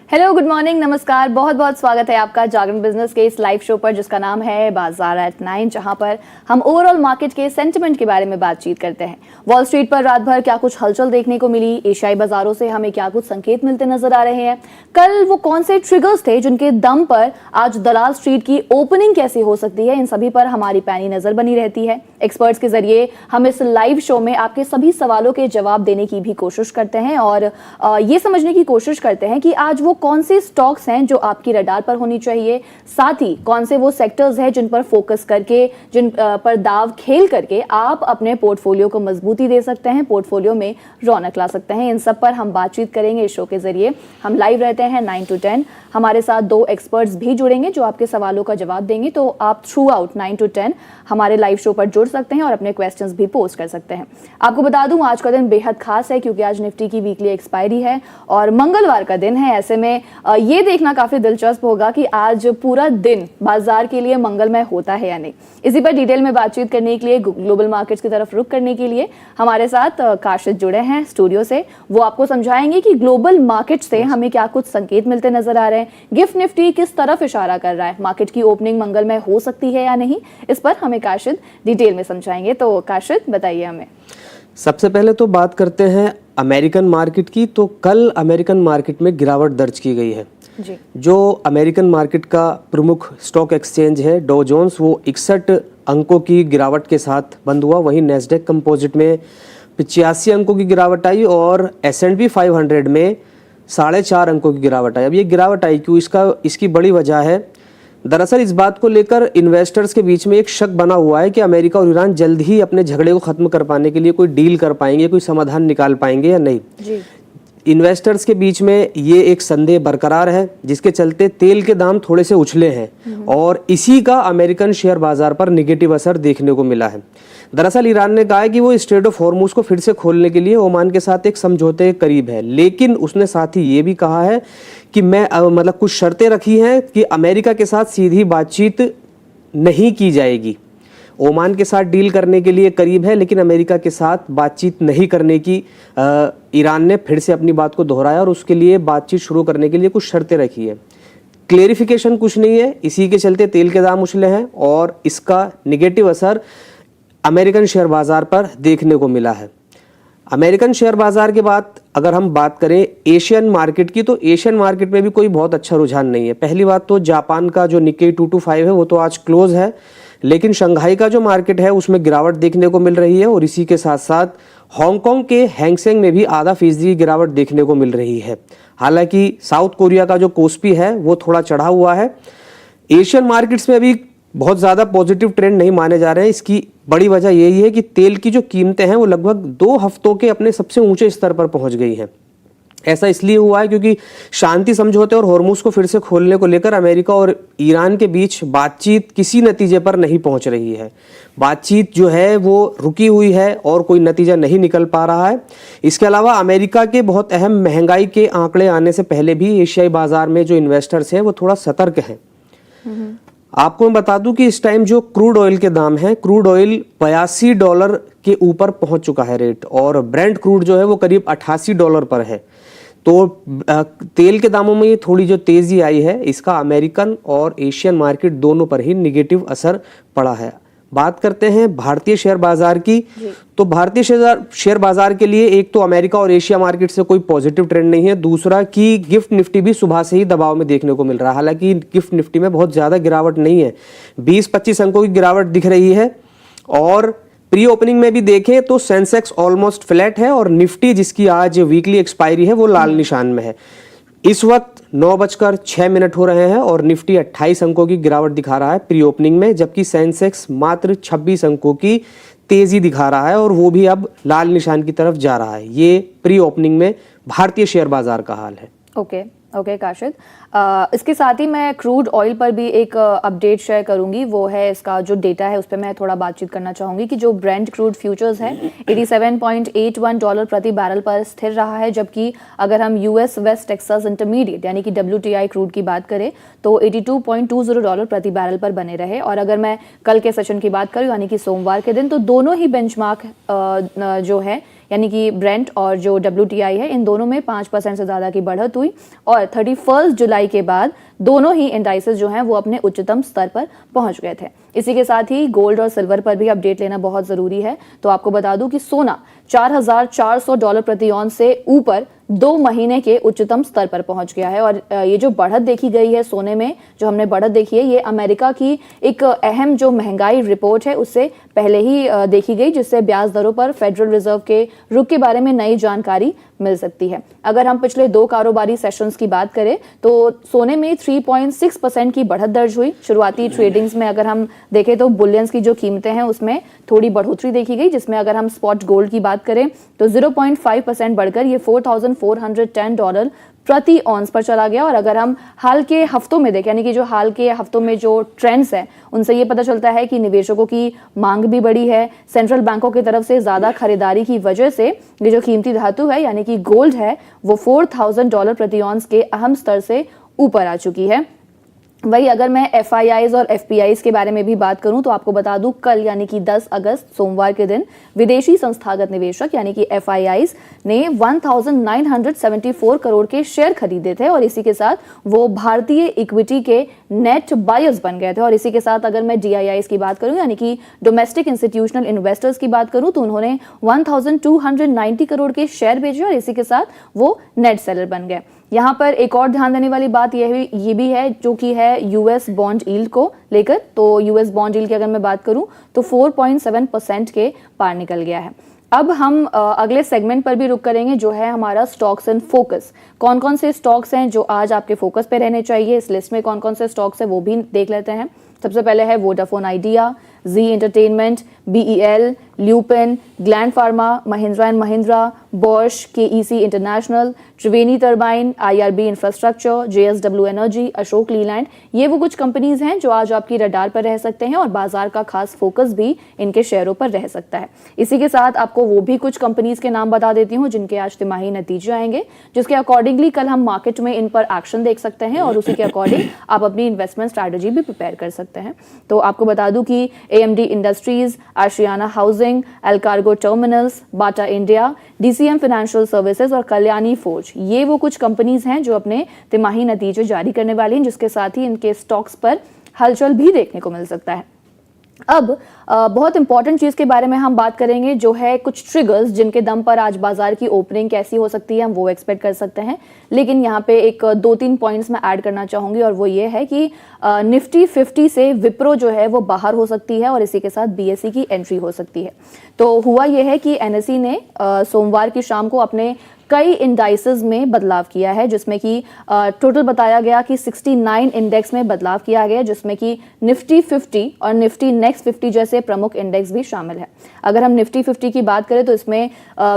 Hello, good morning, नमस्कार। बहुत बहुत स्वागत है आपका जागरण बिजनेस के इस लाइव शो पर जिसका नाम है बाजार एट 9, जहां पर हम ओवरऑल मार्केट के सेंटिमेंट के बारे में बातचीत करते हैं। वॉल स्ट्रीट पर रात भर क्या कुछ हलचल देखने को मिली, एशियाई बाजारों से हमें क्या कुछ संकेत मिलते नजर आ रहे हैं, कल वो कौन से ट्रिगर्स थे जिनके दम पर आज दलाल स्ट्रीट की ओपनिंग कैसी हो सकती है, इन सभी पर हमारी पैनी नजर बनी रहती है। एक्सपर्ट्स के जरिए हम इस लाइव शो में आपके सभी सवालों के जवाब देने की भी कोशिश करते हैं और ये समझने की कोशिश करते हैं कि आज वो कौन से स्टॉक्स हैं जो आपकी रडार पर होनी चाहिए, साथ ही कौन से वो सेक्टर्स हैं जिन पर फोकस करके, जिन पर दाव खेल करके आप अपने पोर्टफोलियो को मजबूती दे सकते हैं, पोर्टफोलियो में रौनक ला सकते हैं। इन सब पर हम बातचीत करेंगे इस शो के जरिए। हम लाइव रहते हैं 9 to 10। हमारे साथ 2 एक्सपर्ट्स भी जुड़ेंगे जो आपके सवालों का जवाब देंगे, तो आप थ्रू आउट 9 to 10 हमारे लाइव शो पर जुड़ सकते हैं और अपने क्वेश्चंस भी पोस्ट कर सकते हैं। आपको बता दूं आज का दिन बेहद खास है क्योंकि आज निफ्टी की वीकली एक्सपायरी है और मंगलवार का दिन है। ऐसे में ये देखना काफी दिलचस्प होगा कि आज पूरा दिन बाजार के लिए मंगलमय होता है या नहीं। इसी पर डिटेल में बातचीत करने के लिए, ग्लोबल मार्केट्स की तरफ रुख करने के लिए हमारे साथ काशिद जुड़े हैं स्टूडियो से। वो आपको समझाएंगे कि ग्लोबल मार्केट से हमें क्या कुछ संकेत मिलते नजर आ रहे हैं, गिफ्ट निफ्टी किस तरफ इशारा कर रहा है, मार्केट की ओपनिंग मंगलमय हो सकती है या नहीं, इस पर हमें काशिद डिटेल में समझाएंगे। तो काशिद बताइए हमें। सबसे पहले तो बात करते हैं अमेरिकन मार्केट की। तो कल अमेरिकन मार्केट में गिरावट दर्ज की गई है जी। जो अमेरिकन मार्केट का प्रमुख स्टॉक एक्सचेंज है डॉ जोन्स, वो 61 अंकों की गिरावट के साथ बंद हुआ। वहीं नेस्डेक कंपोजिट में 85 अंकों की गिरावट आई और S&P 500 में 4.5 अंकों की गिरावट आई। अब ये गिरावट आई क्यों, इसकी बड़ी वजह है, दरअसल इस बात को लेकर इन्वेस्टर्स के बीच में एक शक बना हुआ है कि अमेरिका और ईरान जल्द ही अपने झगड़े को खत्म कर पाने के लिए कोई डील कर पाएंगे, कोई समाधान निकाल पाएंगे या नहीं जी। इन्वेस्टर्स के बीच में ये एक संदेह बरकरार है, जिसके चलते तेल के दाम थोड़े से उछले हैं और इसी का अमेरिकन शेयर बाजार पर नेगेटिव असर देखने को मिला है। दरअसल ईरान ने कहा है कि वो स्ट्रेट ऑफ हॉर्मुज को फिर से खोलने के लिए ओमान के साथ एक समझौते के करीब है, लेकिन उसने साथ ही ये भी कहा है कि मैं कुछ शर्तें रखी हैं कि अमेरिका के साथ सीधी बातचीत नहीं की जाएगी। ओमान के साथ डील करने के लिए करीब है लेकिन अमेरिका के साथ बातचीत नहीं करने की ईरान ने फिर से अपनी बात को दोहराया और उसके लिए बातचीत शुरू करने के लिए कुछ शर्तें रखी है। क्लेरिफिकेशन कुछ नहीं है, इसी के चलते तेल के दाम उछले हैं और इसका नेगेटिव असर अमेरिकन शेयर बाजार पर देखने को मिला है। अमेरिकन शेयर बाजार के बाद अगर हम बात करें एशियन मार्केट की, तो एशियन मार्केट में भी कोई बहुत अच्छा रुझान नहीं है। पहली बात तो जापान का जो निक्केई 225 है वो तो आज क्लोज है, लेकिन शंघाई का जो मार्केट है उसमें गिरावट देखने को मिल रही है और इसी के साथ साथ हांगकांग के हैंगसेंग में भी आधा फीसदी गिरावट देखने को मिल रही है। हालांकि साउथ कोरिया का जो कोस्पी है वो थोड़ा चढ़ा हुआ है। एशियन मार्केट्स में अभी बहुत ज़्यादा पॉजिटिव ट्रेंड नहीं माने जा रहे हैं। इसकी बड़ी वजह यही है कि तेल की जो कीमतें हैं वो लगभग 2 हफ्तों के अपने सबसे ऊंचे स्तर पर पहुंच गई हैं। ऐसा इसलिए हुआ है क्योंकि शांति समझौते और हॉर्मुज को फिर से खोलने को लेकर अमेरिका और ईरान के बीच बातचीत किसी नतीजे पर नहीं पहुंच रही है। बातचीत जो है वो रुकी हुई है और कोई नतीजा नहीं निकल पा रहा है। इसके अलावा अमेरिका के बहुत अहम महंगाई के आंकड़े आने से पहले भी एशियाई बाजार में जो इन्वेस्टर्स हैं वो थोड़ा सतर्क हैं। आपको मैं बता दूं कि इस टाइम जो क्रूड ऑयल के दाम हैं, क्रूड ऑयल $82 के ऊपर पहुंच चुका है रेट और ब्रेंट क्रूड जो है वो करीब $88 पर है। तो तेल के दामों में ये थोड़ी जो तेजी आई है इसका अमेरिकन और एशियन मार्केट दोनों पर ही नेगेटिव असर पड़ा है। बात करते हैं भारतीय शेयर बाजार की, तो भारतीय शेयर बाजार के लिए एक तो अमेरिका और एशिया मार्केट से कोई पॉजिटिव ट्रेंड नहीं है, दूसरा कि गिफ्ट निफ्टी भी सुबह से ही दबाव में देखने को मिल रहा है। हालांकि गिफ्ट निफ्टी में बहुत ज्यादा गिरावट नहीं है, 20-25 अंकों की गिरावट दिख रही है और प्री ओपनिंग में भी देखें तो सेंसेक्स ऑलमोस्ट फ्लैट है और निफ्टी जिसकी आज वीकली एक्सपायरी है वो लाल निशान में है। इस वक्त 9:06 हो रहे हैं और निफ्टी 28 अंकों की गिरावट दिखा रहा है प्री ओपनिंग में, जबकि सेंसेक्स मात्र 26 अंकों की तेजी दिखा रहा है और वो भी अब लाल निशान की तरफ जा रहा है। ये प्री ओपनिंग में भारतीय शेयर बाजार का हाल है। ओके काशिद, इसके साथ ही मैं क्रूड ऑयल पर भी एक अपडेट शेयर करूंगी। वो है इसका जो डेटा है उस पर मैं थोड़ा बातचीत करना चाहूंगी कि जो ब्रेंट क्रूड फ्यूचर्स है $87.81 प्रति बैरल पर स्थिर रहा है, जबकि अगर हम यूएस वेस्ट टेक्सास इंटरमीडिएट यानी कि WTI क्रूड की बात करें तो $82.20 प्रति बैरल पर बने रहे। और अगर मैं कल के सेशन की बात करूं यानी कि सोमवार के दिन, तो दोनों ही बेंचमार्क जो है यानी कि ब्रेंट और जो WTI है, इन दोनों में 5% से ज़्यादा की बढ़त हुई और 31 जुलाई के बाद दोनों ही इंडाइसेस जो हैं वो अपने उच्चतम स्तर पर पहुंच गए थे। इसी के साथ ही गोल्ड और सिल्वर पर भी अपडेट लेना बहुत ज़रूरी है। तो आपको बता दूं कि सोना $4,400 प्रति औंस से ऊपर 2 महीने के उच्चतम स्तर पर पहुंच गया है। और ये जो बढ़त देखी गई है सोने में, जो हमने बढ़त देखी है, ये अमेरिका की एक अहम जो महंगाई रिपोर्ट है उससे पहले ही देखी गई, जिससे ब्याज दरों पर फेडरल रिजर्व के रुख के बारे में नई जानकारी मिल सकती है। अगर हम पिछले 2 कारोबारी सेशंस की बात करें तो सोने में 3.6% की बढ़त दर्ज हुई। शुरुआती ट्रेडिंग्स में अगर हम देखें तो बुलियंस की जो कीमतें हैं उसमें थोड़ी बढ़ोतरी देखी गई, जिसमें अगर हम स्पॉट गोल्ड की बात करें तो 0.5% बढ़कर ये $4,410 प्रति ऑन्स पर चला गया। और अगर हम हाल के हफ्तों में देखें, यानी कि जो हाल के हफ्तों में जो ट्रेंड्स हैं उनसे ये पता चलता है कि निवेशकों की मांग भी बढ़ी है। सेंट्रल बैंकों की तरफ से ज़्यादा खरीदारी की वजह से ये जो कीमती धातु है यानी कि गोल्ड है वो $4,000 प्रति ऑन्स के अहम स्तर से ऊपर आ चुकी है। वही अगर मैं FIIs और FPIs के बारे में भी बात करूं तो आपको बता दूं कल यानी कि 10 अगस्त सोमवार के दिन विदेशी संस्थागत निवेशक यानी कि FIIs ने 1974 करोड़ के शेयर खरीदे थे और इसी के साथ वो भारतीय इक्विटी के नेट बायर्स बन गए थे। और इसी के साथ अगर मैं DIIs की बात करूं यानी कि डोमेस्टिक इंस्टीट्यूशनल इन्वेस्टर्स की बात करूं तो उन्होंने 1290 करोड़ के शेयर बेचे और इसी के साथ वो नेट सेलर बन गए। यहाँ पर एक और ध्यान देने वाली बात ये भी है जो कि है US बॉन्ड यील्ड को लेकर। तो US बॉन्ड यील्ड की अगर मैं बात करूं तो 4.7% के पार निकल गया है। अब हम अगले सेगमेंट पर भी रुक करेंगे जो है हमारा स्टॉक्स इन फोकस। कौन कौन से स्टॉक्स हैं जो आज आपके फोकस पे रहने चाहिए, इस लिस्ट में कौन कौन से स्टॉक्स हैं वो भी देख लेते हैं। सबसे पहले है Vodafone Idea, Zee Entertainment, BEL, Lupin, Gland Pharma, Mahindra and Mahindra, Bosch, KEC International, Triveni Turbine, IRB Infrastructure, JSW Energy, Ashok Leyland. ये वो कुछ कंपनीज हैं जो आज आपकी रडार पर रह सकते हैं और बाजार का खास फोकस भी इनके शेयरों पर रह सकता है। इसी के साथ आपको वो भी कुछ कंपनीज के नाम बता देती हूँ जिनके आज तिमाही नतीजे आएंगे, जिसके अकॉर्डिंगली कल हम मार्केट में इन पर एक्शन देख सकते हैं और उसी के अकॉर्डिंग आप अपनी इन्वेस्टमेंट स्ट्रैटेजी भी प्रिपेयर कर सकते हैं। तो आपको बता दूं कि AMD Industries, Ashiana Housing, Allcargo Terminals, Bata India, DCM Financial Services और कल्याणी फोर्ज, ये वो कुछ कंपनीज हैं जो अपने तिमाही नतीजे जारी करने वाली हैं, जिसके साथ ही इनके स्टॉक्स पर हलचल भी देखने को मिल सकता है। अब बहुत इंपॉर्टेंट चीज़ के बारे में हम बात करेंगे जो है कुछ ट्रिगर्स जिनके दम पर आज बाजार की ओपनिंग कैसी हो सकती है हम वो एक्सपेक्ट कर सकते हैं। लेकिन यहाँ पे एक 2-3 पॉइंट्स मैं ऐड करना चाहूँगी और वो ये है कि निफ्टी 50 से विप्रो जो है वो बाहर हो सकती है और इसी के साथ BSE की एंट्री हो सकती है। तो हुआ ये है कि NSE ने सोमवार की शाम को अपने कई इंडाइसेस में बदलाव किया है, जिसमें कि टोटल बताया गया कि 69 इंडेक्स में बदलाव किया गया, जिसमें कि निफ्टी 50 और निफ्टी नेक्स्ट 50 जैसे प्रमुख इंडेक्स भी शामिल है। अगर हम निफ्टी 50 की बात करें तो इसमें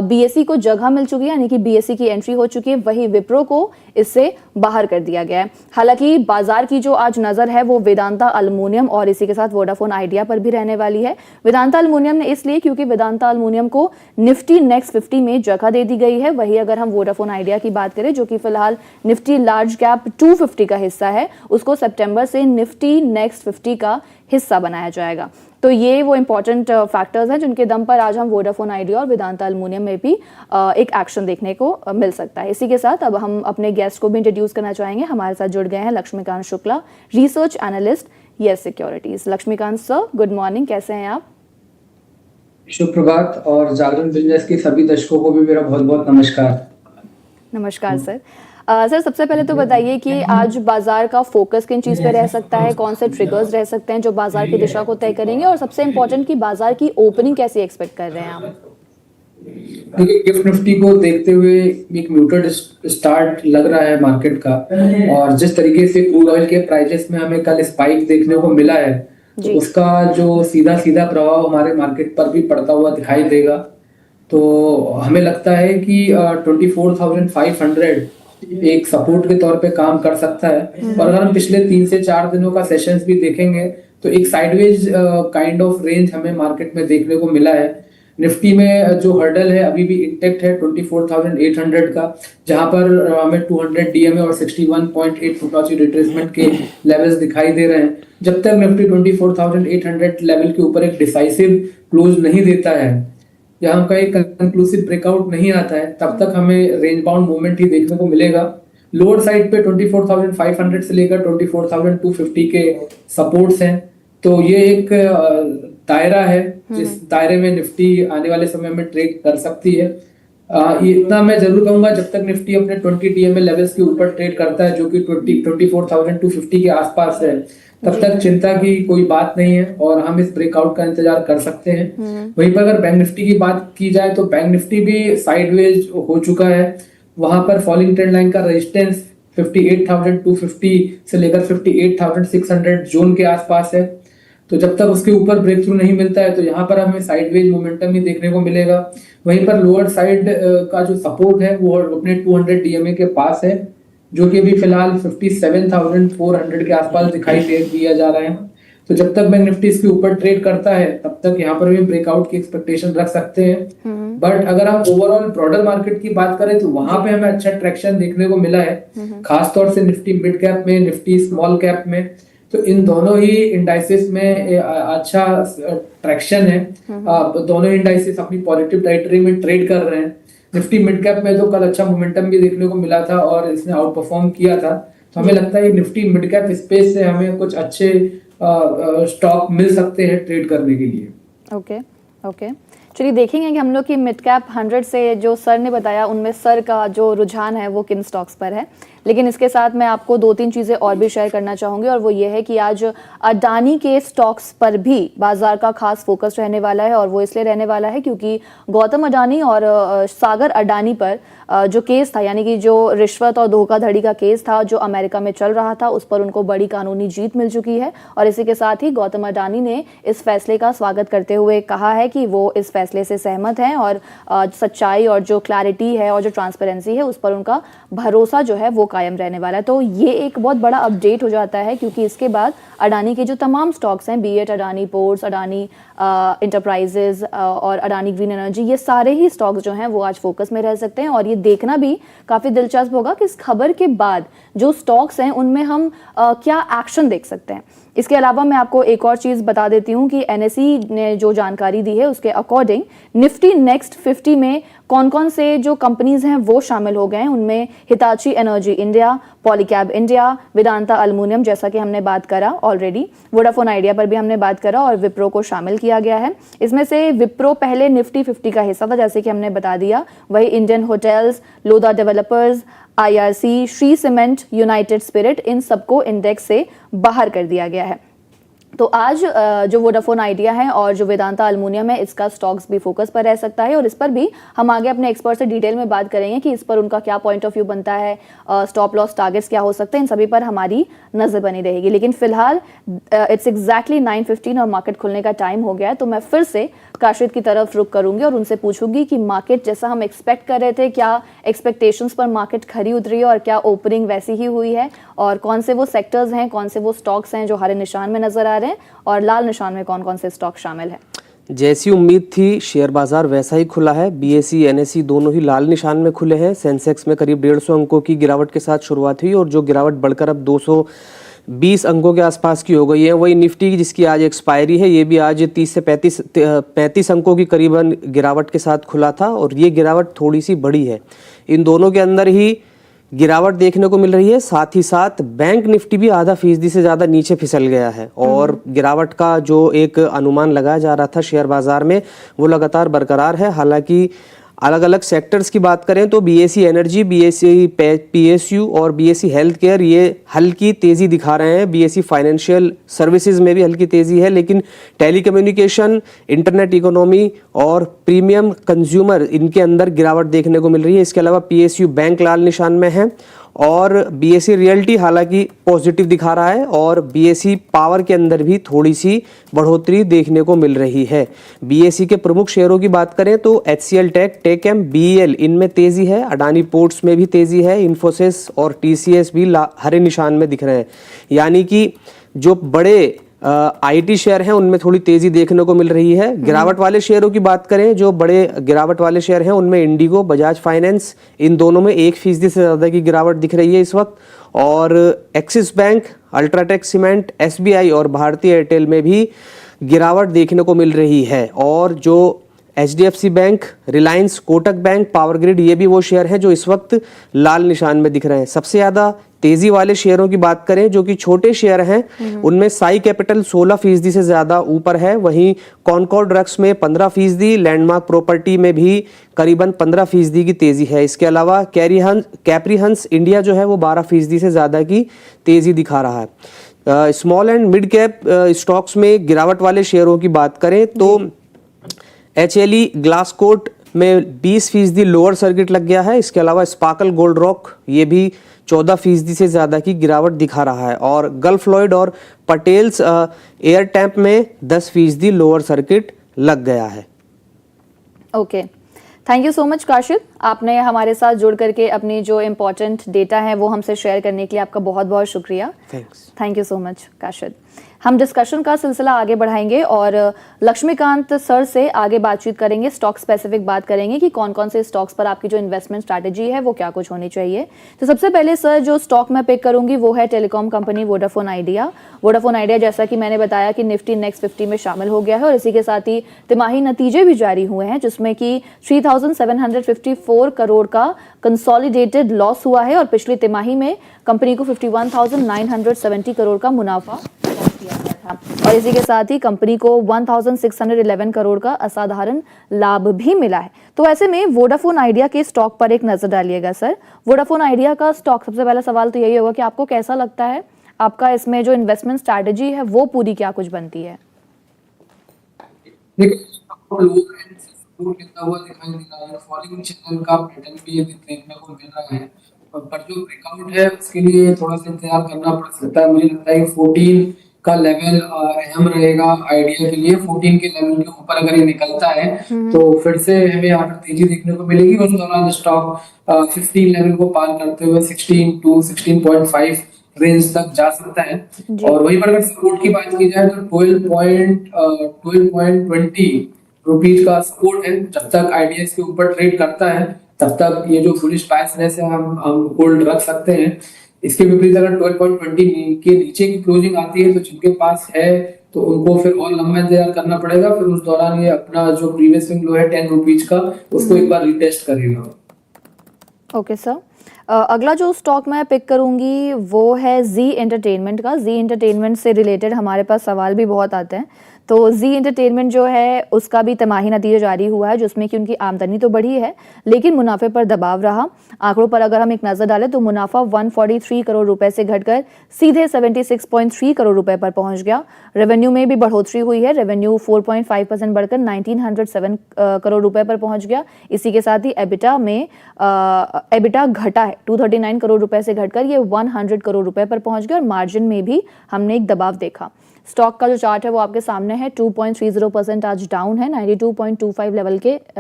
BSE को जगह मिल चुकी है, यानी कि BSE की एंट्री हो चुकी है, वही विप्रो को इससे बाहर कर दिया गया है। हालांकि बाजार की जो आज नजर है वो वेदांता एल्युमिनियम और इसी के साथ वोडाफोन आइडिया पर भी रहने वाली है। वेदांता एल्युमिनियम ने इसलिए क्योंकि वेदांता एल्युमिनियम को निफ्टी नेक्स्ट 50 में जगह दे दी गई है। वही अगर हम वोडाफोन आइडिया की बात करें जो कि फिलहाल निफ्टी लार्ज कैप 250 का हिस्सा है, उसको सितंबर से निफ्टी नेक्स्ट 50 का हिस्सा बनाया जाएगा। तो ये वो इंपॉर्टेंट फैक्टर्स हैं जिनके दम पर आज हम वोडाफोन आइडिया और वेदांता एल्युमिनियम में भी एक एक्शन देखने को मिल सकता है। इसी के साथ अब हम अपने गेस्ट को भी इंट्रोड्यूस करना चाहेंगे। हमारे साथ जुड़ गए हैं Laxmikant Shukla, research analyst Yes Securities. Laxmikant sir, good morning, कैसे हैं आप? शुभ प्रभात और जागरण बिजनेस के सभी दर्शकों को भी मेरा बहुत बहुत नमस्कार। नमस्कार सर। सर सबसे पहले तो बताइए कि आज बाजार का फोकस किन चीज पे रह सकता है, कौन से ट्रिगर्स रह सकते हैं जो बाजार की दिशा को तय करेंगे, और सबसे इम्पोर्टेंट कि बाजार की ओपनिंग कैसे एक्सपेक्ट कर रहे हैं आप? देखिए, गिफ्ट निफ्टी को देखते हुए एक म्यूटेड स्टार्ट लग रहा है मार्केट का, और जिस तरीके से क्रूड ऑयल के प्राइसेस में हमें कल स्पाइक देखने को मिला है तो उसका जो सीधा सीधा प्रभाव हमारे मार्केट पर भी पड़ता हुआ दिखाई देगा। तो हमें लगता है कि 24,500 एक सपोर्ट के तौर पे काम कर सकता है। और अगर हम पिछले 3 से 4 दिनों का सेशंस भी देखेंगे तो एक साइडवेज काइंड ऑफ रेंज हमें मार्केट में देखने को मिला है। निफ्टी में जो हर्डल है अभी भी इंटेक्ट है 24,800 का, जहां पर हमें 200 DMA और 61.8 फुटोची रिट्रेसमेंट के लेवल्स दिखाई दे रहे हैं। जब तक निफ्टी 24,800 लेवल के ऊपर एक डिसाइसिव क्लोज नहीं देता है या हमका एक कंक्लूसिव ब्रेकआउट नहीं आता है, तब तक हमें रेंज बाउंड मूवमेंट ही देखने को मिलेगा। लोअर साइड पे 24,500 से लेकर 24,250 के सपोर्ट्स हैं। तो ये एक दायरा है जिस दायरे में निफ्टी आने वाले समय में ट्रेड कर सकती है। ये इतना मैं जरूर कहूंगा, जब तक निफ्टी अपने 20 DMA लेवल्स के ऊपर ट्रेड करता है, जो कि 24,250 के आसपास है, तब तक चिंता की कोई बात नहीं है और हम इस ब्रेकआउट का इंतजार कर सकते हैं। वहीं पर अगर बैंक निफ्टी की बात की जाए तो बैंक निफ्टी भी साइडवेज हो चुका है। वहां पर फॉलिंग ट्रेंड लाइन का रेजिस्टेंस 58,250 से लेकर 58,600 जोन के आसपास है। तो जब तक उसके ऊपर ब्रेक थ्रू नहीं मिलता है तो यहाँ पर हमें साइडवेज मोमेंटम ही देखने को मिलेगा। वहीं पर लोअर साइड का जो सपोर्ट है वो अपने 200 DMA के पास है, जो कि अभी फिलहाल 57,400 के आसपास दिखाई दिया जा रहा है। तो जब तक बैंक निफ्टी इसके ऊपर ट्रेड करता है तब तक यहाँ पर भी ब्रेकआउट की एक्सपेक्टेशन रख सकते हैं। बट अगर हम ओवरऑल ब्रॉडर मार्केट की बात करें तो वहां पे हमें अच्छा ट्रैक्शन देखने को मिला है, खासतौर से निफ्टी मिड कैप में, निफ्टी स्मॉल कैप में। तो इन दोनों ही इंडाइसेस में अच्छा ट्रैक्शन है। दोनों इंडाइसेस अपनी पॉजिटिव टेरिटरी में ट्रेड कर रहे हैं। निफ्टी मिड कैप में तो कल अच्छा मोमेंटम भी देखने को मिला था और इसने आउट परफॉर्म किया था। तो हमें लगता है निफ्टी मिड कैप स्पेस से हमें कुछ अच्छे स्टॉक मिल सकते हैं ट्रेड करने के लिए। ओके चलिए देखेंगे कि हम लोग की मिड कैप 100 से जो सर ने बताया उनमें सर का जो रुझान है वो किन स्टॉक्स पर है। लेकिन इसके साथ मैं आपको 2-3 चीज़ें और भी शेयर करना चाहूँगी और वो ये है कि आज अडानी के स्टॉक्स पर भी बाजार का खास फोकस रहने वाला है। और वो इसलिए रहने वाला है क्योंकि गौतम अडानी और सागर अडानी पर जो केस था, यानी कि जो रिश्वत और धोखाधड़ी का केस था जो अमेरिका में चल रहा था, उस पर उनको बड़ी कानूनी जीत मिल चुकी है। और इसी के साथ ही गौतम अडानी ने इस फैसले का स्वागत करते हुए कहा है कि वो इस फैसले से सहमत हैं और सच्चाई और जो क्लैरिटी है और जो ट्रांसपेरेंसी है उस पर उनका भरोसा जो है वो कायम रहने वाला है। तो ये एक बहुत बड़ा अपडेट हो जाता है क्योंकि इसके बाद अडानी के जो तमाम स्टॉक्स हैं, बी एट अडानी पोर्ट्स, अडानी इंटरप्राइजेज और अडानी ग्रीन एनर्जी, ये सारे ही स्टॉक्स जो हैं वो आज फोकस में रह सकते हैं। और ये देखना भी काफ़ी दिलचस्प होगा कि इस खबर के बाद जो स्टॉक्स हैं उनमें हम क्या एक्शन देख सकते हैं। इसके अलावा मैं आपको एक और चीज़ बता देती हूँ कि NSE ने जो जानकारी दी है उसके अकॉर्डिंग निफ्टी नेक्स्ट 50 में कौन कौन से जो कंपनीज हैं वो शामिल हो गए हैं। उनमें Hitachi energy India, Polycab India, Vedanta aluminium, जैसा कि हमने बात करा ऑलरेडी, वोडाफोन आइडिया पर भी हमने बात करा, और विप्रो को शामिल किया गया है। इसमें से विप्रो पहले निफ्टी 50 का हिस्सा था जैसे कि हमने बता दिया। वही Indian Hotels, Lodha Developers, IRC, Shree Cement, United Spirit, इन सबको इंडेक्स से बाहर कर दिया गया है। तो आज जो वोडाफोन आइडिया है और जो वेदांता एल्युमिनियम है इसका स्टॉक्स भी फोकस पर रह सकता है और इस पर भी हम आगे अपने एक्सपर्ट से डिटेल में बात करेंगे कि इस पर उनका क्या पॉइंट ऑफ व्यू बनता है, स्टॉप लॉस टारगेट्स क्या हो सकते हैं, इन सभी पर हमारी नजर बनी रहेगी। लेकिन फिलहाल इट्स एग्जैक्टली 9:15 और मार्केट खुलने का टाइम हो गया है। तो मैं फिर से काशिद की तरफ रुख करूंगी और उनसे पूछूंगी कि मार्केट जैसा हम एक्सपेक्ट कर रहे थे, क्या एक्सपेक्टेशंस पर मार्केट खरी उतरी है और क्या ओपनिंग वैसी ही हुई है, और कौन से वो सेक्टर्स हैं, कौन से वो स्टॉक्स हैं जो हरे निशान में नजर आ रहे हैं और लाल निशान में कौन कौन से स्टॉक शामिल हैं। जैसी उम्मीद थी शेयर बाजार वैसा ही खुला है। BSE NSE दोनों ही लाल निशान में खुले हैं। सेंसेक्स में करीब 150 अंकों की गिरावट के साथ शुरुआत हुई और जो गिरावट बढ़कर अब 220 अंकों के आसपास की हो गई है। वही निफ्टी जिसकी आज एक्सपायरी है, ये भी आज 30 से 35 अंकों की करीबन गिरावट के साथ खुला था और ये गिरावट थोड़ी सी बड़ी है। इन दोनों के अंदर ही गिरावट देखने को मिल रही है। साथ ही साथ बैंक निफ्टी भी आधा फीसदी से ज़्यादा नीचे फिसल गया है और गिरावट का जो एक अनुमान लगाया जा रहा था शेयर बाजार में वो लगातार बरकरार है। हालांकि अलग अलग सेक्टर्स की बात करें तो BSE एनर्जी, BSE PSU और BSE हेल्थ केयर ये हल्की तेज़ी दिखा रहे हैं। BSE फाइनेंशियल सर्विसेज में भी हल्की तेज़ी है, लेकिन टेलीकम्युनिकेशन, इंटरनेट इकोनॉमी और प्रीमियम कंज्यूमर इनके अंदर गिरावट देखने को मिल रही है। इसके अलावा PSU बैंक लाल निशान में है और BSE रियल्टी हालांकि पॉजिटिव दिखा रहा है और BSE पावर के अंदर भी थोड़ी सी बढ़ोतरी देखने को मिल रही है। BSE के प्रमुख शेयरों की बात करें तो HCL टेकएम, BEL इनमें तेजी है, अडानी पोर्ट्स में भी तेजी है, इन्फोसिस और TCS भी हरे निशान में दिख रहे हैं। यानी कि जो बड़े IT शेयर हैं उनमें थोड़ी तेजी देखने को मिल रही है। गिरावट वाले शेयरों की बात करें, जो बड़े गिरावट वाले शेयर हैं उनमें इंडिगो, बजाज फाइनेंस, इन दोनों में 1% से ज़्यादा की गिरावट दिख रही है इस वक्त। और axis bank, UltraTech cement, SBI और भारतीय एयरटेल में भी गिरावट देखने को मिल रही है। और जो HDFC bank, Reliance, Kotak bank, power grid, ये भी वो शेयर हैं जो इस वक्त लाल निशान में दिख रहे हैं। सबसे ज़्यादा तेजी वाले शेयरों की बात करें जो कि छोटे शेयर हैं, उनमें साई कैपिटल 16% से ज़्यादा ऊपर है, वहीं कॉनकॉर्ड ड्रग्स में 15%, लैंडमार्क प्रॉपर्टी में भी करीबन 15% की तेज़ी है। इसके अलावा कैप्री हंस इंडिया जो है वो 12% से ज़्यादा की तेज़ी दिखा रहा है। Small and mid cap stocks में गिरावट वाले शेयरों की बात करें तो HLE ग्लासकोट में 20% लोअर सर्किट लग गया है। इसके अलावा स्पार्कल गोल्ड रॉक ये भी 14% से ज़्यादा की गिरावट दिखा रहा है और गल्फ लॉयड और पटेल्स एयर टैंप में 10% लोअर सर्किट लग गया है। Okay, thank you so much Kashid, आपने हमारे साथ जुड़ करके अपनी जो इम्पोर्टेंट डेटा है वो हमसे शेयर करने के लिए आपका बहुत बहुत शुक्रिया। Thank you so much Kashid. हम डिस्कशन का सिलसिला आगे बढ़ाएंगे और लक्ष्मीकांत सर से आगे बातचीत करेंगे, स्टॉक स्पेसिफिक बात करेंगे कि कौन कौन से स्टॉक्स पर आपकी जो इन्वेस्टमेंट स्ट्रैटेजी है वो क्या कुछ होनी चाहिए। तो सबसे पहले सर जो स्टॉक मैं पिक करूंगी वो है telecom company Vodafone idea. Vodafone idea जैसा कि मैंने बताया कि निफ्टी नेक्स्ट 50 में शामिल हो गया है और इसी के साथ ही तिमाही नतीजे भी जारी हुए हैं जिसमें कि 3754 करोड़ का कंसोलिडेटेड लॉस हुआ है और पिछली तिमाही में कंपनी को 51,970 करोड़ का मुनाफा किया गया था और इसी के साथ ही कंपनी को 1611 करोड़ का असाधारण लाभ भी मिला है। तो ऐसे में वोडाफोन आइडिया के स्टॉक पर एक नजर डालिएगा सर। वोडाफोन आइडिया का स्टॉक, सबसे पहला सवाल तो यही होगा कि आपको कैसा लगता है, आपका इसमें जो इन्वेस्टमेंट स्ट्रैटेजी है वो पूरी क्या कुछ बनती है? फॉलिंग चैनल का पैटर्न भी देखने को मिल रहा है पर जो ब्रेकआउट है उसके लिए थोड़ा सा इंतजार करना पड़ सकता है। मुझे लगता है 14 का लेवल अहम रहेगा आइडिया के लिए। 14 के लेवल के ऊपर अगर ये निकलता है तो फिर से हमें यहाँ पर तेजी देखने को मिलेगी। उस दौरान स्टॉक 15 लेवल को पार करते हुए 16 to 16.5 रेंज तक जा सकता है और वहीं पर अगर सपोर्ट की बात की जाए तो 12.20 रुपीज का सपोर्ट है। जब तक आइडिया के ऊपर ट्रेड करता है तब तक ये जो बुलिश बायसनेस है हम होल्ड रख सकते हैं। इसके विपरीत अगर 12.20 के नीचे की क्लोजिंग आती है तो जिनके पास है तो उनको फिर और लंबा इंतजार करना पड़ेगा। फिर उस दौरान ये अपना जो प्रीवियस स्विंग लो है 10 रुपीज का उसको एक बार रिटेस्ट करेगा। ओके सर, अगला जो स्टॉक मैं पिक करूंगी वो है जी एंटरटेनमेंट का। जी एंटरटेनमेंट से रिलेटेड हमारे पास सवाल भी बहुत आते हैं। तो जी एंटरटेनमेंट जो है उसका भी तिमाही नतीजा जारी हुआ है जिसमें कि उनकी आमदनी तो बढ़ी है लेकिन मुनाफे पर दबाव रहा। आंकड़ों पर अगर हम एक नजर डालें तो मुनाफा 143 करोड़ रुपए से घटकर सीधे 76.3 करोड़ रुपए पर पहुंच गया। रेवेन्यू में भी बढ़ोतरी हुई है, रेवेन्यू 4.5% बढ़कर 1907 करोड़ रुपए पर पहुंच गया। इसी के साथ ही एबिटा में एबिटा घटा है, 239 करोड़ रुपए से घटकर ये 100 करोड़ रुपए पर पहुंच गया और मार्जिन में भी हमने एक दबाव देखा। स्टॉक का जो चार्ट है वो आपके सामने है, 2.30% आज डाउन है, 92.25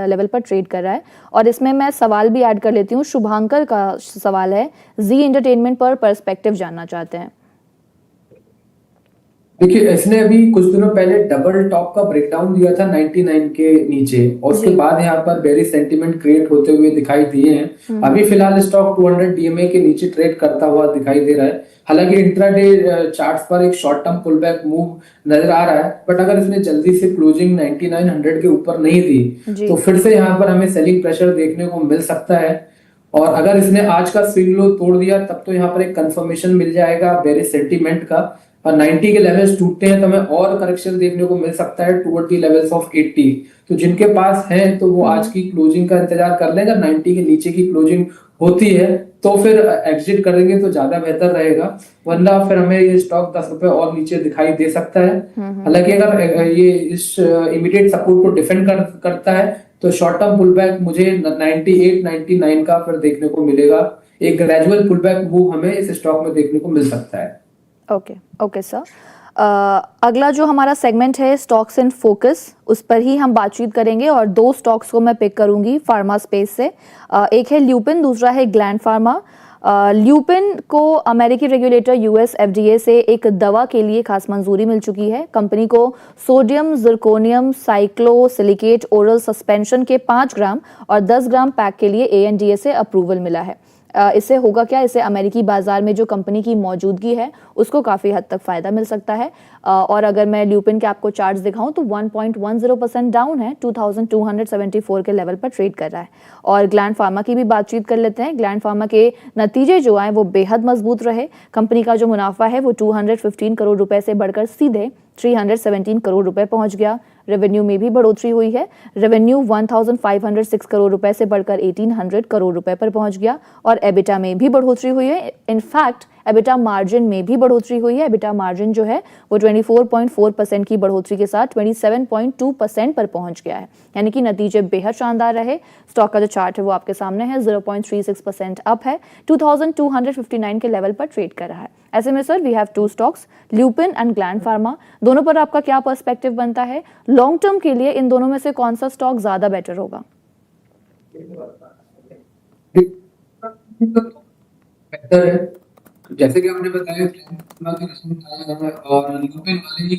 लेवल पर ट्रेड कर रहा है। और इसमें मैं सवाल भी ऐड कर लेती हूँ, शुभांकर का सवाल है, जी एंटरटेनमेंट पर पर्सपेक्टिव जानना चाहते हैं। देखिए इसने अभी कुछ दिनों पहले डबल टॉप का ब्रेकडाउन दिया था 99 के नीचे और उसके बाद यहाँ पर बेरिश सेंटीमेंट क्रिएट होते हुए दिखाई दिए हैं। अभी फिलहाल स्टॉक 200 DMA के नीचे ट्रेड करता हुआ दिखाई दे रहा है। हालांकि इंट्राडे चार्ट्स पर एक शॉर्ट टर्म पुलबैक मूव नजर आ रहा है बट अगर इसने जल्दी से क्लोजिंग 9900 के ऊपर नहीं दी तो फिर से यहाँ पर हमें सेलिंग प्रेशर देखने को मिल सकता है। और अगर इसने आज का स्विंग लो तोड़ दिया तब तो यहाँ पर एक कंफर्मेशन मिल जाएगा बेरिश सेंटीमेंट का और 90 के लेवल्स टूटते हैं तो हमें और करेक्शन देखने को मिल सकता है टुवर्ड द लेवल्स ऑफ 80। तो जिनके पास है तो वो आज की क्लोजिंग का इंतजार कर लें। अगर 90 के नीचे की क्लोजिंग होती है तो फिर एग्जिट करेंगे तो ज्यादा बेहतर रहेगा, वरना फिर हमें ये स्टॉक 10 रुपए और नीचे दिखाई दे सकता है। हालांकि अगर ये इस इमीडिएट सपोर्ट को डिफेंड करता है तो शॉर्ट टर्म पुलबैक मुझे 98 99 का फिर देखने को मिलेगा। एक ग्रेजुअल पुलबैक मूव हमें इस स्टॉक में देखने को मिल सकता है। ओके सर, अगला जो हमारा सेगमेंट है स्टॉक्स इन फोकस, उस पर ही हम बातचीत करेंगे और दो स्टॉक्स को मैं पिक करूंगी फार्मा स्पेस से। एक है ल्यूपिन, दूसरा है ग्लैंड फार्मा। ल्यूपिन को अमेरिकी रेगुलेटर US FDA से एक दवा के लिए खास मंजूरी मिल चुकी है। कंपनी को सोडियम जिरकोनियम साइक्लोसिलिकेट ओरल सस्पेंशन के 5 ग्राम और 10 ग्राम पैक के लिए ANDA से अप्रूवल मिला है। इससे होगा क्या, इससे अमेरिकी बाजार में जो कंपनी की मौजूदगी है उसको काफ़ी हद तक फ़ायदा मिल सकता है। और अगर मैं ल्यूपिन के आपको चार्ट्स दिखाऊं तो 1.10% डाउन है, 2274 के लेवल पर ट्रेड कर रहा है। और ग्लैंड फार्मा की भी बातचीत कर लेते हैं। ग्लैंड फार्मा के नतीजे जो आए वो बेहद मजबूत रहे। कंपनी का जो मुनाफा है वो 215 करोड़ रुपए से बढ़कर सीधे 317 करोड़ रुपए पहुंच गया। रेवेन्यू में भी बढ़ोतरी हुई है। रेवेन्यू 1506 करोड़ रुपए से बढ़कर 1800 करोड़ रुपए पर पहुंच गया। और एबिटा में भी बढ़ोतरी हुई है। इनफैक्ट एबिटा मार्जिन में भी बढ़ोतरी हुई है। एबिटा मार्जिन जो है वो 24.4% की बढ़ोतरी के साथ 27.2% पर पहुंच गया है। यानी कि नतीजे बेहद शानदार रहे। स्टॉक का जो चार्ट है वो आपके सामने है, 0.36% अप है, 2259 के लेवल पर ट्रेड कर रहा है। ऐसे में sir we have two stocks, Lupin and Gland Pharma. दोनों पर आपका क्या पर्सपेक्टिव बनता है? लॉन्ग टर्म के लिए इन दोनों में से कौन सा स्टॉक ज्यादा बेटर होगा? बेहतर है। जैसे कि आपने बताया प्लाज्मा के रिजल्ट आया है और ल्यूपिन वाले ही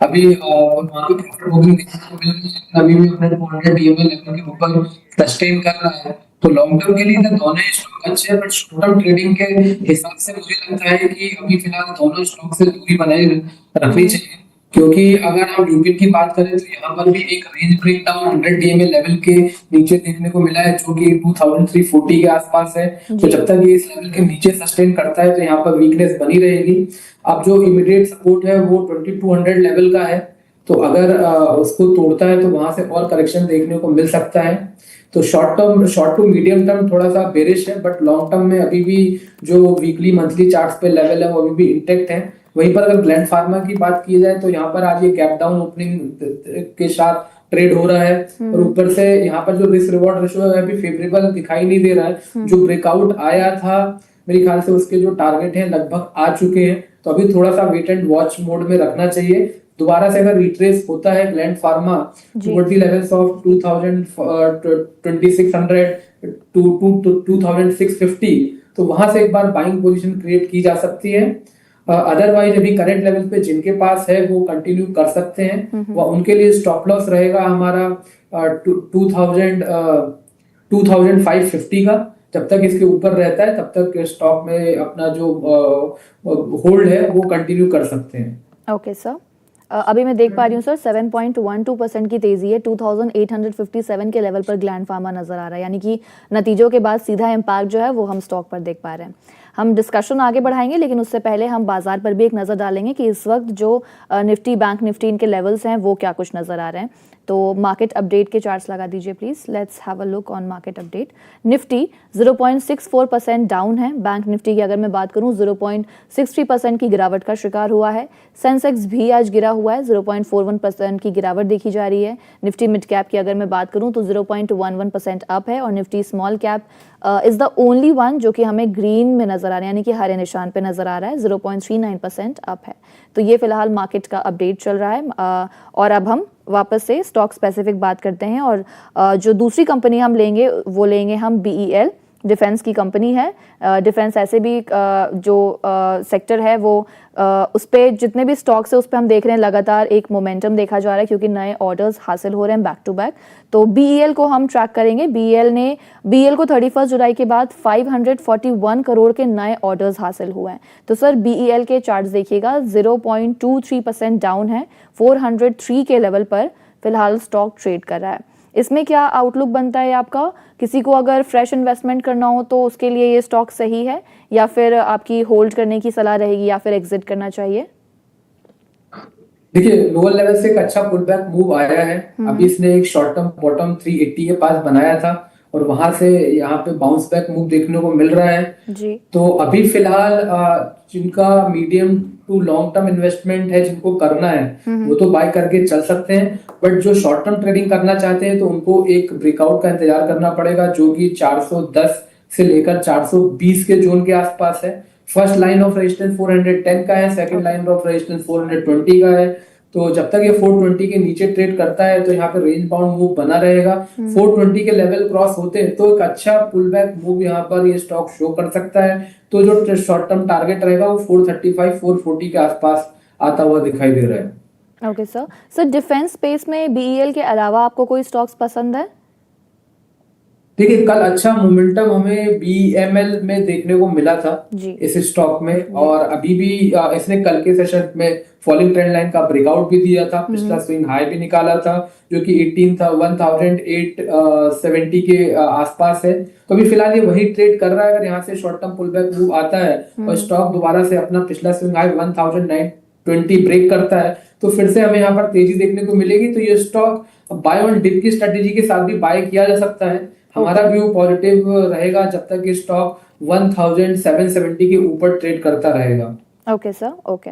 अभी वहाँ पे प्रॉफिट बुकिंग देखने को मिल रही है, अभी भी अपने 200 डीएमए लेवल के ऊपर सस्टेन कर रहा है। तो लॉन्ग टर्म के लिए तो दोनों ही स्टॉक अच्छे हैं, बट शॉर्ट टर्म ट्रेडिंग के हिसाब से मुझे लगता है कि अभी फिलहाल दोनों स्टॉक से दूरी बनाए रखनी चाहिए। क्योंकि अगर हम ल्यूपिन की बात करें तो यहाँ पर भी एक range break down 100 DMA level के नीचे देखने को मिला है, जो कि 2340 के आसपास है। तो जब तक ये इस लेवल के नीचे सस्टेन करता है तो यहाँ पर वीकनेस बनी रहेगी। अब जो इमीडिएट सपोर्ट है वो 2200 लेवल का है, तो अगर उसको तोड़ता है तो वहां से और करेक्शन देखने को मिल सकता है। तो शॉर्ट टू मीडियम टर्म थोड़ा सा बेरिश है, बट लॉन्ग टर्म में अभी भी जो वीकली मंथली चार्ट्स पे लेवल है वो अभी भी इंटेक्ट है। वहीं पर अगर ग्लैंड फार्मा की बात की जाए तो यहाँ पर आज ये गैप डाउन ओपनिंग के साथ ट्रेड हो रहा है और ऊपर से यहाँ पर जो रिस्क रिवॉर्ड रेशियो है अभी फेवरेबल दिखाई नहीं दे रहा है। जो ब्रेकआउट आया था मेरे ख्याल से उसके जो टारगेट है लगभग आ चुके हैं, तो अभी थोड़ा सा वेट एंड वॉच मोड में रखना चाहिए। दोबारा से अगर रिट्रेस होता है Gland Pharma towards the levels of 2600 to 2650, तो वहां से एक बार बाइंग पोजीशन क्रिएट की जा सकती है। अदरवाइज अभी करंट लेवल पे जिनके पास है वो कंटिन्यू कर सकते हैं। वो उनके लिए स्टॉप लॉस रहेगा हमारा 2550 का। जब तक इसके ऊपर रहता है तब तक स्टॉक में अपना जो होल्ड है वो कंटिन्यू कर सकते हैं। ओके सर, अभी मैं देख पा रही हूँ सर 7.12% की तेजी है, 2857 के लेवल पर ग्लैंड फार्मा नजर आ रहा है। यानी कि नतीजों के बाद सीधा इम्पैक्ट जो है वो हम स्टॉक पर देख पा रहे हैं। हम डिस्कशन आगे बढ़ाएंगे, लेकिन उससे पहले हम बाजार पर भी एक नज़र डालेंगे कि इस वक्त जो निफ्टी, बैंक निफ्टी, इनके लेवल्स हैं वो क्या कुछ नज़र आ रहे हैं। तो मार्केट अपडेट के चार्ट्स लगा दीजिए please. Let's have a look on market update. Nifty 0.64% down है। बैंक निफ्टी की अगर मैं बात करूं 0.63% की गिरावट का शिकार हुआ है। सेंसेक्स भी आज गिरा हुआ है, 0.41% की गिरावट देखी जा रही है। निफ्टी मिड कैप की अगर मैं बात करूं तो 0.11% अप है और Nifty small cap is the only one जो कि हमें ग्रीन में नजर आ रहा है, यानी कि हरे निशान पे नजर आ रहा है, 0.39% अप है। तो ये फिलहाल मार्केट का अपडेट चल रहा है। और अब हम वापस से स्टॉक स्पेसिफिक बात करते हैं और जो दूसरी कंपनी हम लेंगे वो लेंगे हम BEL, डिफेंस की कंपनी है। डिफेंस ऐसे भी जो सेक्टर है वो उस पर जितने भी स्टॉक्स है उस पर हम देख रहे हैं लगातार एक मोमेंटम देखा जा रहा है, क्योंकि नए ऑर्डर्स हासिल हो रहे हैं बैक टू बैक। तो BEL को हम ट्रैक करेंगे। BEL को 31 जुलाई के बाद 541 करोड़ के नए ऑर्डर्स हासिल हुए हैं। तो सर BEL के चार्ट्स देखिएगा, 0.23% डाउन है, 403 के लेवल पर फिलहाल स्टॉक ट्रेड कर रहा है। इसमें क्या आउटलुक बनता है आपका? किसी को अगर फ्रेश इन्वेस्टमेंट करना हो तो उसके लिए ये स्टॉक सही है, या फिर आपकी होल्ड करने की सलाह रहेगी, या फिर एग्जिट करना चाहिए? देखिए, लोअर लेवल से एक अच्छा पुल बैक मूव आया है। अभी इसने एक शॉर्ट टर्म बॉटम 380 के पास बनाया था और वहां से यहाँ पे बाउंस बैक मूव देखने को मिल रहा है जी। तो अभी फिलहाल जिनका medium to long term investment है, जिनको करना है वो तो बाय करके चल सकते हैं, बट जो शॉर्ट टर्म ट्रेडिंग करना चाहते हैं तो उनको एक ब्रेकआउट का इंतजार करना पड़ेगा, जो कि 410 से लेकर 420 के जोन के आसपास है। फर्स्ट लाइन ऑफ रेजिस्टेंस 410 का है, सेकंड लाइन ऑफ रेजिस्टेंस 420 का है। तो जब तक ये 420 के नीचे ट्रेड करता है तो यहाँ पे रेंज बाउंड मूव बना रहेगा। 420 के लेवल क्रॉस होते हैं तो एक अच्छा पुल बैक मूव यहाँ पर ये स्टॉक शो कर सकता है। तो जो शॉर्ट टर्म टारगेट रहेगा वो 435 440 के आसपास आता हुआ दिखाई दे रहा है। ओके सर, डिफेंस स्पेस में BEL के अलावा आपको कोई स्टॉक्स पसंद है? देखिए कल अच्छा मोमेंटम हमें बीएमएल में देखने को मिला था जी इस स्टॉक में, और अभी भी इसने कल के सेशन में फॉलिंग ट्रेंड लाइन का ब्रेकआउट भी दिया था, पिछला स्विंग हाई भी निकाला था जो कि 18,870 के आसपास है। तो अभी फिलहाल ये वही ट्रेड कर रहा है। अगर यहाँ से short term pull back move आता है और स्टॉक दोबारा से अपना पिछला स्विंग हाई 1920 ब्रेक करता है तो फिर से हमें यहाँ पर तेजी देखने को मिलेगी। तो ये स्टॉक बाय ऑन डिप की स्ट्रेटेजी के साथ भी बाय किया जा सकता है। हमारा व्यू पॉजिटिव रहेगा जब तक ये स्टॉक 1770 के ऊपर ट्रेड करता रहेगा। Okay sir, okay.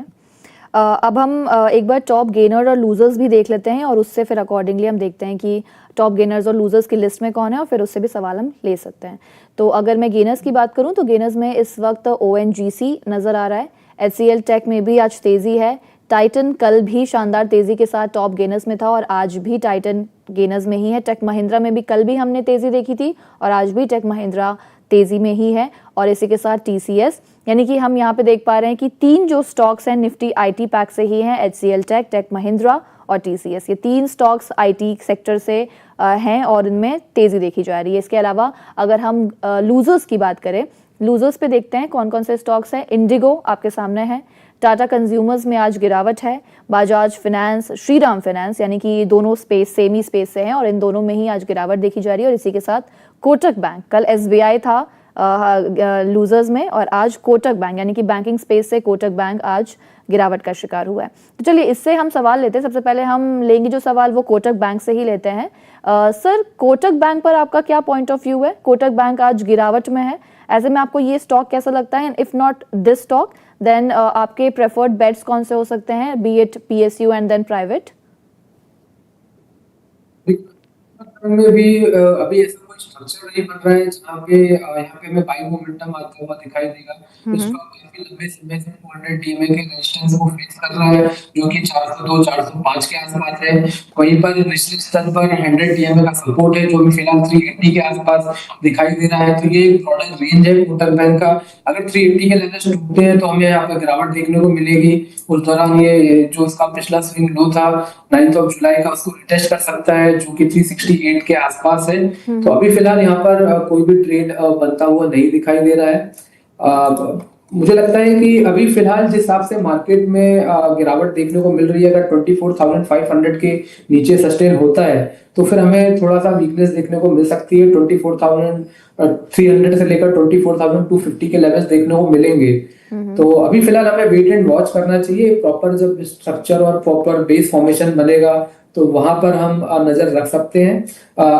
अब हम एक बार टॉप गेनर और लूजर्स भी देख लेते हैं और उससे फिर अकॉर्डिंगली हम देखते हैं कि टॉप गेनर्स और लूजर्स की लिस्ट में कौन है और फिर उससे भी सवाल हम ले सकते हैं। तो अगर मैं गेनर्स की बात करूं तो गेनर्स में इस वक्त ONGC नज़र आ रहा है, HCL टेक में भी आज तेज़ी है, टाइटन कल भी शानदार तेज़ी के साथ टॉप गेनर्स में था और आज भी टाइटन गेनर्स में ही है। टेक महिंद्रा में भी कल भी हमने तेज़ी देखी थी और आज भी टेक महिंद्रा तेज़ी में ही है, और इसी के साथ TCS, यानी कि हम यहाँ पे देख पा रहे हैं कि 3 जो स्टॉक्स हैं निफ्टी IT पैक से ही हैं, HCL टेक, टेक महिंद्रा और TCS। ये 3 स्टॉक्स IT सेक्टर से हैं और इनमें तेज़ी देखी जा रही है। इसके अलावा अगर हम लूजर्स की बात करें, लूजर्स पे देखते हैं कौन कौन से स्टॉक्स हैं। इंडिगो आपके सामने है, टाटा कंज्यूमर्स में आज गिरावट है, बजाज फाइनेंस, श्रीराम फाइनेंस, यानी कि दोनों स्पेस सेमी स्पेस से हैं और इन दोनों में ही आज गिरावट देखी जा रही है। और इसी के साथ कोटक बैंक, कल SBI था लूजर्स में और आज कोटक बैंक, यानी कि बैंकिंग स्पेस से कोटक बैंक आज गिरावट का शिकार हुआ है। तो चलिए इससे हम सवाल लेते हैं। सबसे पहले हम लेंगे जो सवाल वो कोटक बैंक से ही लेते हैं। सर, कोटक बैंक पर आपका क्या पॉइंट ऑफ व्यू है? कोटक बैंक आज गिरावट में है, ऐसे में आपको ये स्टॉक कैसा लगता है? If not this stock then आपके प्रेफर्ड बेट्स कौन से हो सकते हैं, be it PSU and then private? में भी अभी ऐसा कोई स्ट्रक्चर नहीं बन रहा है जहाँ पे यहाँ पे हमें बाइंग मोमेंटम आता हुआ दिखाई देगा। स्टॉक काफी लंबे समय से 200 DMA के रेजिस्टेंस को फेस कर रहा है जो कि 402 405 के आसपास है। वहीं पर निचले स्तर पर 100 DMA का सपोर्ट है जो भी फिलहाल 380 के आसपास दिखाई दे रहा है। तो ये एक ब्रॉडर रेंज है कोटक बैंक का। अगर 380 के लेवल्स टूटते हैं तो हमें यहाँ पे गिरावट देखने को मिलेगी। उस दौरान ये जो इसका पिछला स्विंग लो था 9 जुलाई का, उसको रिटेस्ट कर सकता है जो कि 368 के आसपास है। तो अभी फिलहाल यहाँ पर कोई भी ट्रेड बनता हुआ नहीं दिखाई दे रहा है। मुझे लगता है कि अभी फिलहाल जिस हिसाब से मार्केट में गिरावट देखने को मिल रही है, अगर 24,500 के नीचे सस्टेन होता है तो फिर हमें थोड़ा सा वीकनेस देखने को मिल सकती है। 24,300 से लेकर 24,250 के लेवल्स देखने को मिलेंगे। तो अभी फिलहाल हमें वेट एंड वॉच करना चाहिए। प्रॉपर जब स्ट्रक्चर और प्रॉपर बेस फॉर्मेशन बनेगा तो वहां पर हम नजर रख सकते हैं।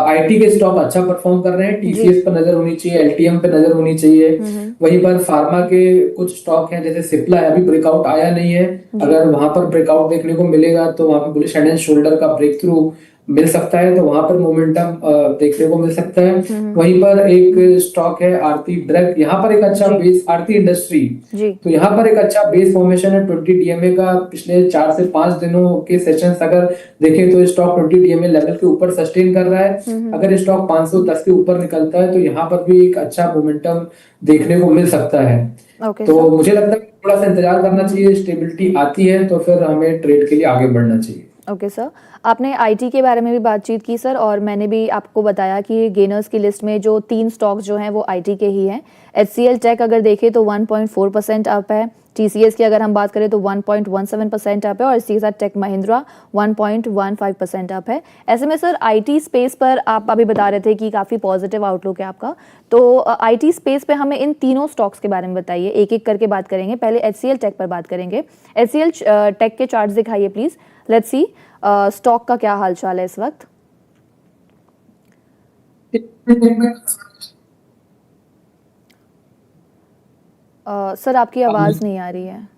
IT के स्टॉक अच्छा परफॉर्म कर रहे हैं, TCS पर नजर होनी चाहिए, LTM पे नजर होनी चाहिए। वहीं पर फार्मा के कुछ स्टॉक हैं जैसे सिप्ला है, अभी ब्रेकआउट आया नहीं है। अगर वहां पर ब्रेकआउट देखने को मिलेगा तो वहां पर बुलिश हेड एंड शोल्डर का ब्रेक थ्रू मिल सकता है, तो वहां पर मोमेंटम देखने को मिल सकता है। वहीं पर एक स्टॉक है आरती ड्रग, यहाँ पर एक अच्छा बेस, आरती इंडस्ट्री, तो यहाँ पर एक अच्छा बेस फॉर्मेशन है 20 DMA का। पिछले 4 से 5 दिनों के सेशंस अगर देखें तो स्टॉक 20 DMA लेवल के ऊपर सस्टेन कर रहा है। अगर स्टॉक 510 के ऊपर निकलता है तो यहाँ पर भी एक अच्छा मोमेंटम देखने को मिल सकता है। तो मुझे लगता है थोड़ा सा इंतजार करना चाहिए, स्टेबिलिटी आती है तो फिर हमें ट्रेड के लिए आगे बढ़ना चाहिए। ओके सर, आपने IT के बारे में भी बातचीत की सर, और मैंने भी आपको बताया कि गेनर्स की लिस्ट में जो 3 स्टॉक्स जो हैं वो IT के ही हैं। HCL टेक अगर देखें तो 1.4% अप है, TCS की अगर हम बात करें तो 1.17% अप है और इसी के साथ टेक महिंद्रा 1.15% अप है। ऐसे में सर IT स्पेस पर आप अभी बता रहे थे कि काफ़ी पॉजिटिव आउटलुक है आपका, तो IT स्पेस पे हमें इन तीनों स्टॉक्स के बारे में बताइए, एक एक करके बात करेंगे। पहले HCL टेक पर बात करेंगे। HCL टेक के चार्ट्स दिखाइए प्लीज़। लेट्स सी स्टॉक का क्या हालचाल है इस वक्त। सर आपकी आवाज नहीं आ रही है।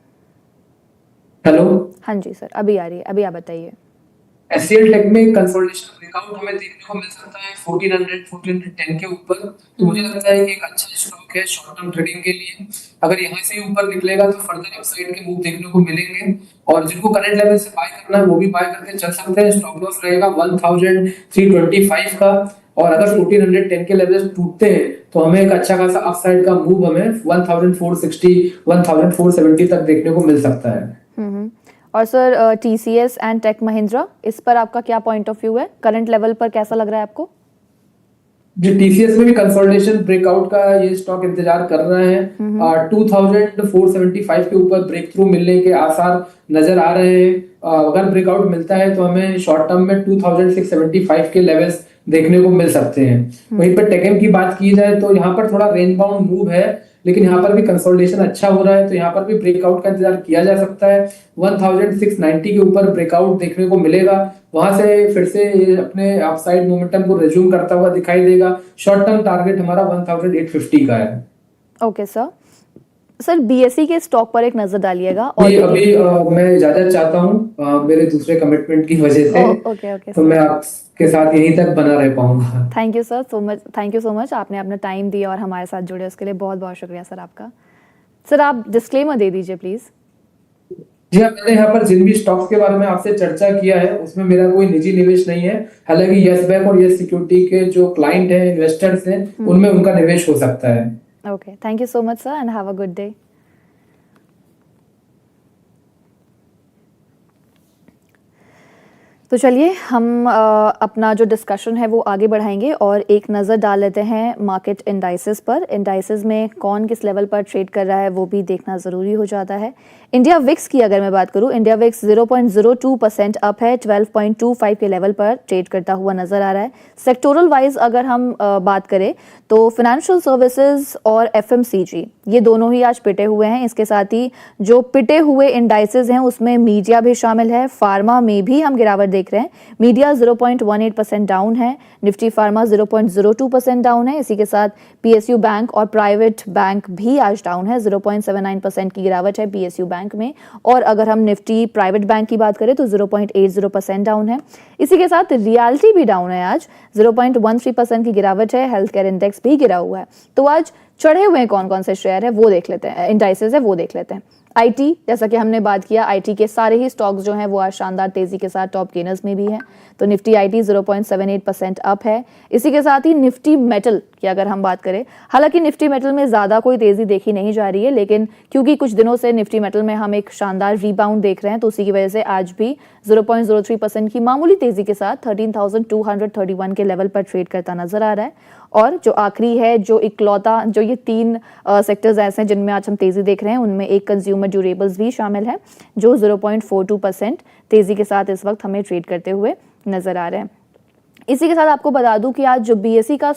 हेलो, हाँ जी सर, अभी आ रही है, अभी आप बताइए। HCL टेक में कंसोलिडेशन ब्रेकआउट हमें देखने को मिल सकता है 1410 के ऊपर। तो मुझे लगता है कि एक अच्छा स्टॉक है शॉर्ट टर्म ट्रेडिंग के लिए। अगर यहाँ से ऊपर निकलेगा तो फर्दर अपसाइड के मूव देखने को मिलेंगे, और जिनको करंट लेवल से बाय करना है वो भी बाय करके चल सकते हैं। स्टॉप लॉस रहेगा 1325 का, और अगर 1410 के लेवल्स टूटते हैं तो हमें एक अच्छा खासा अपसाइड का मूव हमें 1460 1470 तक देखने को मिल सकता है। और sir TCS and Tech Mahindra, इस पर आपका क्या पॉइंट ऑफ व्यू है? करंट लेवल पर कैसा लग रहा है आपको? जी, टीसीएस में भी कंसोलिडेशन ब्रेकआउट का ये स्टॉक इंतजार कर रहे हैं। 2475 के ऊपर ब्रेक थ्रू मिलने के आसार नजर आ रहे हैं। अगर ब्रेकआउट मिलता है तो हमें शॉर्ट टर्म में 2675 के लेवल्स देखने को मिल सकते हैं। वहीं पर टेकएम की बात की जाए तो यहाँ पर थोड़ा रेंज बाउंड मूव है, लेकिन यहाँ पर भी कंसोलिडेशन अच्छा हो रहा है, तो यहाँ पर भी ब्रेकआउट का इंतजार किया जा सकता है। 1690 के ऊपर ब्रेकआउट देखने को मिलेगा, वहां से फिर से ये अपने अपसाइड मोमेंटम को रिज्यूम करता हुआ दिखाई देगा। शॉर्ट टर्म टारगेट हमारा 1850 का है। ओके सर बीएसई के स्टॉक पर एक नजर डालिएगा। और अभी मैं इजाजत चाहता हूँ मेरे दूसरे कमिटमेंट की वजह से। ओके तो मैं आपके साथ यहीं तक बना रह पाऊंगा। थैंक यू सो मच आपने अपना टाइम दिया और हमारे साथ जुड़े, उसके लिए बहुत बहुत शुक्रिया सर आपका। सर आप डिस्क्लेमर दे दीजिए प्लीज। जी हाँ, मैंने यहाँ पर जिन भी स्टॉक्स के बारे में आपसे चर्चा किया है उसमें मेरा कोई निजी निवेश नहीं है। हालांकि यस बैंक और यस सिक्योरिटी के जो क्लाइंट हैं, इन्वेस्टर्स हैं, उनमें उनका निवेश हो सकता है। Okay, thank you so much sir and have a good day. तो चलिए हम अपना जो डिस्कशन है वो आगे बढ़ाएंगे और एक नज़र डाल लेते हैं मार्केट इंडाइसेस पर। इंडाइसेस में कौन किस लेवल पर ट्रेड कर रहा है वो भी देखना ज़रूरी हो जाता है। इंडिया विक्स की अगर मैं बात करूं, इंडिया विक्स 0.02% अप है, 12.25 के लेवल पर ट्रेड करता हुआ नज़र आ रहा है। सेक्टोरल वाइज अगर हम बात करें तो फिनेंशियल सर्विसेज और एफएमसीजी ये दोनों ही आज पिटे हुए हैं। इसके साथ ही जो पिटे हुए इंडाइसेस हैं उसमें मीडिया भी शामिल है। फार्मा में भी हम गिरावट देख रहे हैं। मीडिया 0.18% डाउन है, निफ्टी फार्मा 0.02% डाउन है। इसी के साथ पीएसयू बैंक और प्राइवेट बैंक भी आज डाउन है, 0.79% की गिरावट है पीएसयू बैंक में। और अगर हम निफ्टी प्राइवेट बैंक की बात करें तो 0.80% डाउन है। इसी के साथ रियल्टी भी डाउन है, आज 0.13% की गिरावट है। हेल्थ केयर इंडेक्स भी गिरा हुआ है। तो आज चढ़े हुए कौन कौन से शेयर है वो देख लेते हैं, इंडाइसेस है वो देख लेते हैं। आईटी, जैसा कि हमने बात किया, आईटी के सारे ही स्टॉक्स जो हैं वो आज शानदार तेजी के साथ टॉप गेनर्स में भी हैं। तो निफ्टी आईटी 0.78% अप है। इसी के साथ ही निफ्टी मेटल की अगर हम बात करें, हालांकि निफ्टी मेटल में ज़्यादा कोई तेज़ी देखी नहीं जा रही है, लेकिन क्योंकि कुछ दिनों से निफ्टी मेटल में हम एक शानदार रीबाउंड देख रहे हैं तो उसी की वजह से आज भी 0.03% की मामूली तेज़ी के साथ 13,231 के लेवल पर ट्रेड करता नजर आ रहा है। और जो आखिरी है, जो इकलौता, जो ये तीन सेक्टर्स ऐसे हैं जिनमें आज हम तेज़ी देख रहे हैं, उनमें एक कंज्यूमर ड्यूरेबल्स भी शामिल है जो 0.42% तेज़ी के साथ इस वक्त हमें ट्रेड करते हुए नजर आ रहे हैं। इसी के साथ आपको बता दूं कि आज जो बीएसई का